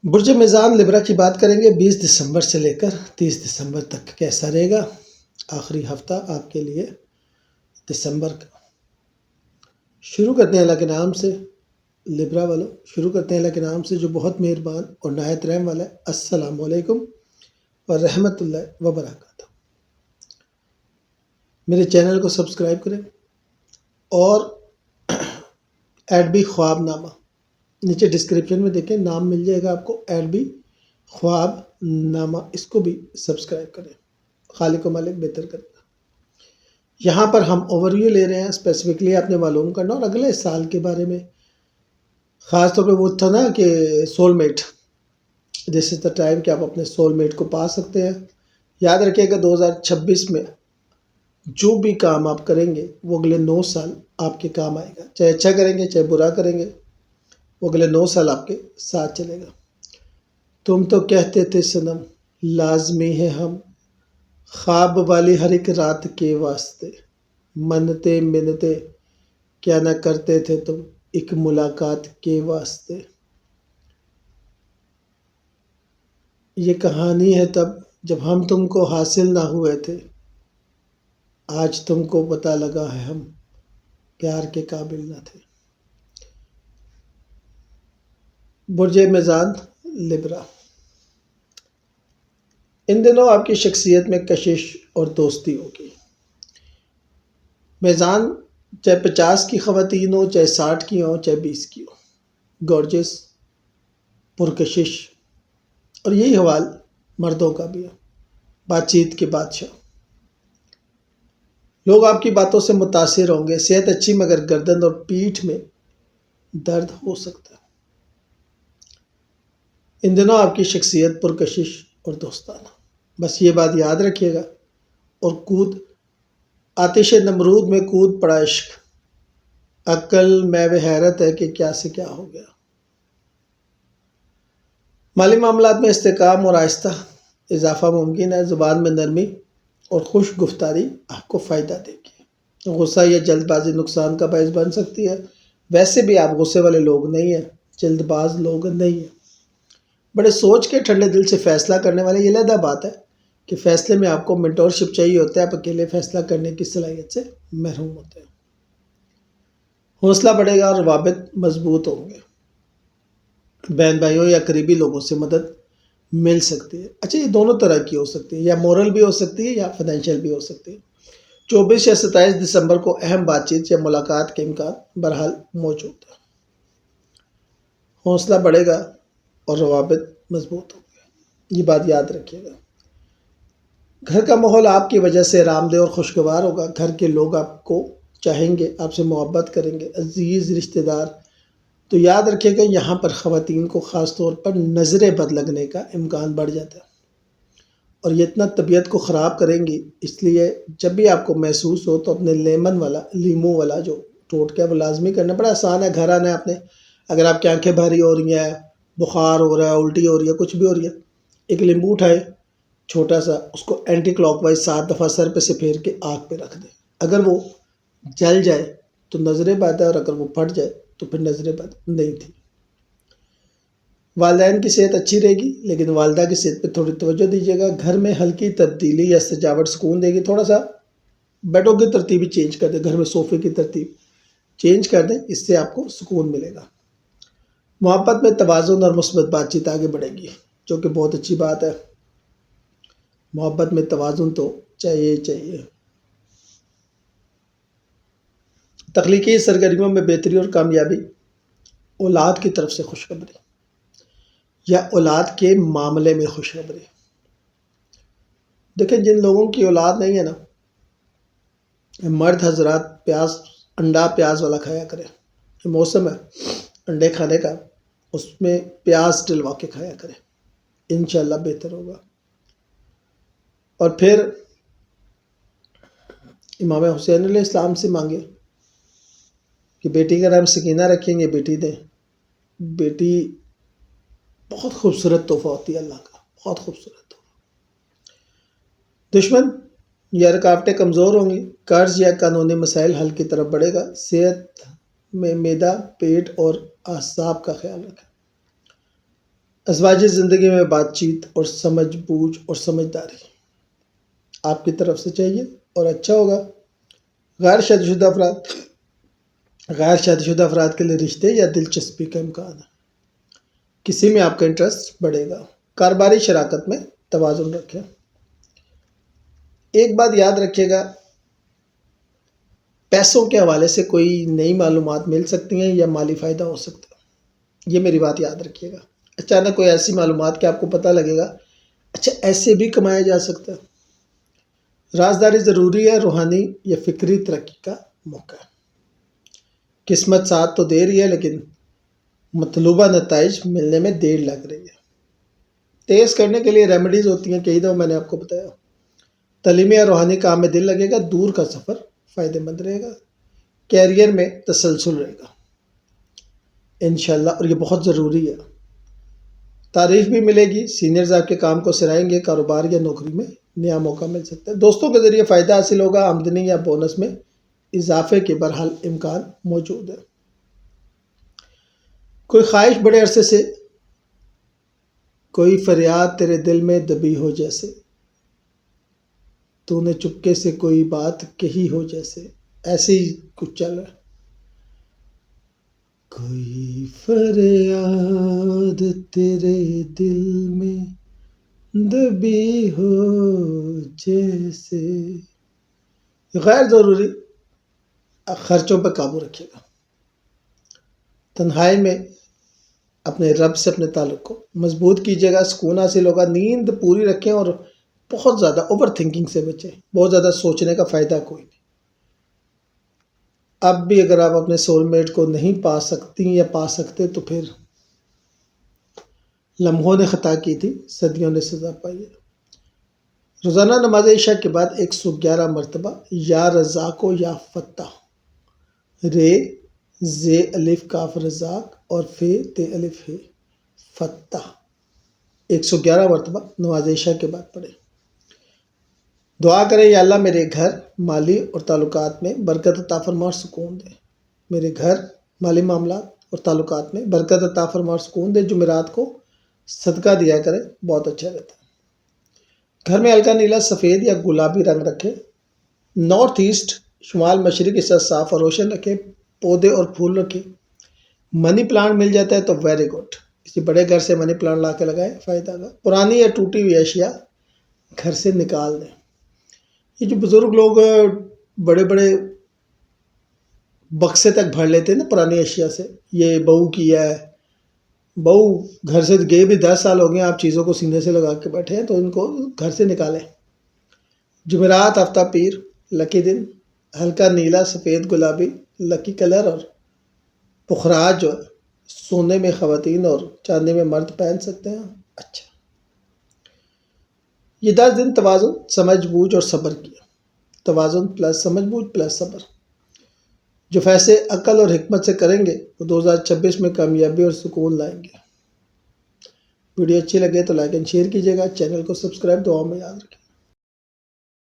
برج میزان لبرا کی بات کریں گے 20 دسمبر سے لے کر 30 دسمبر تک کیسا رہے گا۔ آخری ہفتہ آپ کے لیے دسمبر کا۔ شروع کرتے ہیں اللہ کے نام سے۔ لبرا والوں شروع کرتے ہیں اللہ کے نام سے جو بہت مہربان اور نہایت رحم والا ہے۔ السلام علیکم ورحمۃ اللہ وبرکاتہ۔ میرے چینل کو سبسکرائب کریں اور ایڈ بھی خواب نامہ نیچے ڈسکرپشن میں دیکھیں، نام مل جائے گا آپ کو، ایڈ بھی خواب نامہ، اس کو بھی سبسکرائب کریں۔ خالق و مالک بہتر کرے گا۔ یہاں پر ہم اوور ویو لے رہے ہیں، اسپیسیفکلی آپ نے معلوم کرنا اور اگلے سال کے بارے میں، خاص طور پہ وہ تھا نا کہ soul mate, this is the time کہ آپ اپنے سول میٹ کو پا سکتے ہیں۔ یاد رکھیے گا 2026 میں جو بھی کام آپ کریں گے وہ اگلے 9 سال آپ کے کام آئے گا، چاہے اچھا کریں گے چاہے برا کریں گے، وہ اگلے 9 سال آپ کے ساتھ چلے گا۔ تم تو کہتے تھے صنم لازمی ہے ہم، خواب والی ہر ایک رات کے واسطے، منتے منتے کیا نہ کرتے تھے تم ایک ملاقات کے واسطے۔ یہ کہانی ہے تب جب ہم تم کو حاصل نہ ہوئے تھے، آج تم کو پتہ لگا ہے ہم پیار کے قابل نہ تھے۔ برج میزان لبرا، ان دنوں آپ کی شخصیت میں کشش اور دوستی ہوگی۔ میزان چاہے 50 کی خواتین ہو، چاہے 60 کی ہوں، چاہے 20 کی ہو، گارجس، پرکشش، اور یہی حوال مردوں کا بھی ہے، بات چیت کے بادشاہ۔ لوگ آپ کی باتوں سے متاثر ہوں گے۔ صحت اچھی مگر گردن اور پیٹھ میں درد ہو سکتا ہے۔ ان دنوں آپ کی شخصیت پرکشش اور دوستانہ، بس یہ بات یاد رکھیے گا۔ اور آتش نمرود میں کود پڑا عشق، عقل میں وہ حیرت ہے کہ کیا سے کیا ہو گیا۔ مالی معاملات میں استحکام اور آہستہ اضافہ ممکن ہے۔ زبان میں نرمی اور خوش گفتاری آپ کو فائدہ دے گی۔ غصہ یا جلد بازی نقصان کا باعث بن سکتی ہے۔ ویسے بھی آپ غصے والے لوگ نہیں ہیں، جلد باز لوگ نہیں ہیں، بڑے سوچ کے ٹھنڈے دل سے فیصلہ کرنے والے۔ یہ علیحدہ بات ہے کہ فیصلے میں آپ کو مینٹورشپ چاہیے ہوتا ہے، آپ اکیلے فیصلہ کرنے کی صلاحیت سے محروم ہوتے ہیں۔ حوصلہ بڑھے گا اور روابط مضبوط ہوں گے۔ بہن بھائیوں یا قریبی لوگوں سے مدد مل سکتی ہے۔ اچھا، یہ دونوں طرح کی ہو سکتی ہے، یا مورل بھی ہو سکتی ہے یا فائنینشیل بھی ہو سکتی ہے۔ 24 یا 27 دسمبر کو اہم بات چیت یا ملاقات کے امکان بہرحال موجود ہے۔ حوصلہ بڑھے گا اور روابط مضبوط ہوں گے، یہ بات یاد رکھیے گا۔ گھر کا ماحول آپ کی وجہ سے آرام دہ اور خوشگوار ہوگا۔ گھر کے لوگ آپ کو چاہیں گے، آپ سے محبت کریں گے، عزیز رشتہ دار۔ تو یاد رکھیے گا یہاں پر خواتین کو خاص طور پر نظر بد لگنے کا امکان بڑھ جاتا ہے، اور یہ اتنا طبیعت کو خراب کریں گی۔ اس لیے جب بھی آپ کو محسوس ہو تو اپنے لیمو والا جو ٹوٹکا ہے وہ لازمی کرنا۔ بڑا آسان ہے، گھر آنا ہے آپ نے۔ اگر آپ کی آنکھیں بھاری ہو رہی ہیں، بخار ہو رہا ہے، الٹی ہو رہی ہے، کچھ بھی ہو رہی ہے، ایک لیمبو اٹھائیں چھوٹا سا، اس کو اینٹی کلاک وائز 7 دفعہ سر پہ سے پھیر کے آنکھ پہ رکھ دیں۔ اگر وہ جل جائے تو نظر بد ہے، اور اگر وہ پھٹ جائے تو پھر نظر بد نہیں تھی۔ والدین کی صحت اچھی رہے گی، لیکن والدہ کی صحت پہ تھوڑی توجہ دیجیے گا۔ گھر میں ہلکی تبدیلی یا سجاوٹ سکون دے گی۔ تھوڑا سا بیڈوں کی ترتیب چینج کر دیں، گھر میں صوفے کی ترتیب چینج کر دیں، اس سے آپ کو سکون ملے گا۔ محبت میں توازن اور مثبت بات چیت آگے بڑھے گی، جو کہ بہت اچھی بات ہے۔ محبت میں توازن تو چاہیے۔ تخلیقی سرگرمیوں میں بہتری اور کامیابی، اولاد کی طرف سے خوشخبری یا اولاد کے معاملے میں خوشخبری۔ دیکھیں، جن لوگوں کی اولاد نہیں ہے نا، مرد حضرات انڈا پیاز والا کھایا کریں۔ یہ موسم ہے انڈے کھانے کا، اس میں پیاز ڈلوا کے کھایا کریں، انشاءاللہ بہتر ہوگا۔ اور پھر امام حسین علیہ السلام سے مانگے کہ بیٹی کا نام سکینہ رکھیں گے، بیٹی دیں۔ بیٹی بہت خوبصورت تحفہ ہوتی ہے اللہ کا، بہت خوبصورت تحفہ۔ دشمن یا رکاوٹیں کمزور ہوں گی۔ قرض یا قانونی مسائل حل کی طرف بڑھے گا۔ صحت میں معدہ، پیٹ اور اعصاب کا خیال رکھیں۔ ازواجی زندگی میں بات چیت اور سمجھ بوجھ اور سمجھداری آپ کی طرف سے چاہیے اور اچھا ہوگا۔ غیر شادی شدہ افراد کے لیے رشتے یا دلچسپی کا امکان ہے، کسی میں آپ کا انٹرسٹ بڑھے گا۔ کاروباری شراکت میں توازن رکھیں۔ ایک بات یاد رکھیے گا، پیسوں کے حوالے سے کوئی نئی معلومات مل سکتی ہیں یا مالی فائدہ ہو سکتا ہے، یہ میری بات یاد رکھیے گا۔ اچانک کوئی ایسی معلومات کہ آپ کو پتہ لگے گا اچھا ایسے بھی کمایا جا سکتا ہے۔ رازداری ضروری ہے، روحانی یا فکری ترقی کا موقع ہے۔ قسمت ساتھ تو دے رہی ہے لیکن مطلوبہ نتائج ملنے میں دیر لگ رہی ہے۔ تیز کرنے کے لیے ریمیڈیز ہوتی ہیں کئی دفعہ میں نے آپ کو بتایا۔ تعلیمی یا روحانی کام میں دل لگے گا، دور کا سفر فائدہ مند رہے گا، کیریئر میں تسلسل رہے گا انشاءاللہ، اور یہ بہت ضروری ہے۔ تعریف بھی ملے گی، سینئرز آپ کے کام کو سرائیں گے، کاروبار یا نوکری میں نیا موقع مل سکتا ہے، دوستوں کے ذریعے فائدہ حاصل ہوگا، آمدنی یا بونس میں اضافے کے بہرحال امکان موجود ہے۔ کوئی خواہش بڑے عرصے سے، کوئی فریاد تیرے دل میں دبی ہو جیسے، تو نے چپکے سے کوئی بات کہی ہو جیسے، ایسے ہی کچھ چل رہا ہے۔ کوئی فریاد تیرے دل میں دبی ہو جیسے، غیر ضروری خرچوں پہ قابو رکھیے گا۔ تنہائی میں اپنے رب سے اپنے تعلق کو مضبوط کیجیے گا، سکون حاصل ہوگا، نیند پوری رکھیں اور بہت زیادہ اوور تھنکنگ سے بچیں، بہت زیادہ سوچنے کا فائدہ کوئی نہیں۔ اب بھی اگر آپ اپنے سول میٹ کو نہیں پا سکتی یا پا سکتے تو پھر لمحوں نے خطا کی تھی، صدیوں نے سزا پائی ہے۔ روزانہ نماز عشاء کے بعد 111 مرتبہ یا رزاق و یا فتح، رے زے الف کاف رزاق اور فے تے الف ہے فتح، 111 مرتبہ نماز عشاء کے بعد پڑھیں۔ دعا کریں، یا اللہ میرے گھر، مالی اور تعلقات میں برکت عطا فرما اور سکون دے، میرے گھر، مالی معاملات اور تعلقات میں برکت عطا فرما اور سکون دے، جمعرات کو صدقہ دیا کریں، بہت اچھا رہتا ہے۔ گھر میں ہلکا نیلا، سفید یا گلابی رنگ رکھیں۔ نارتھ ایسٹ، شمال مشرق حصہ صاف اور روشن رکھیں، پودے اور پھول رکھیں۔ منی پلانٹ مل جاتا ہے تو ویری گڈ، کسی بڑے گھر سے منی پلانٹ لا کے لگائیں، فائدہ ہوگا۔ پرانی یا ٹوٹی ہوئی اشیاء گھر سے نکال دیں۔ یہ جو بزرگ لوگ بڑے بڑے بکسے تک بھر لیتے ہیں نا پرانی اشیاء سے، یہ بہو کیا ہے، بہو گھر سے گئے بھی 10 سال ہو گئے، آپ چیزوں کو سینے سے لگا کے بیٹھے ہیں تو ان کو گھر سے نکالیں۔ جمعرات، ہفتہ پیر، لکی دن، ہلکا نیلا، سفید، گلابی لکی کلر، اور پخراج جو ہے سونے میں خواتین اور چاندی میں مرد پہن سکتے ہیں۔ اچھا، یہ 10 دن توازن، سمجھ بوجھ اور صبر کیا، توازن پلس سمجھ بوجھ پلس صبر، جو فیصلے عقل اور حکمت سے کریں گے وہ 2026 میں کامیابی اور سکون لائیں گے۔ ویڈیو اچھی لگے تو لائک اینڈ شیئر کیجیے گا، چینل کو سبسکرائب، دعاؤں میں یاد رکھیں۔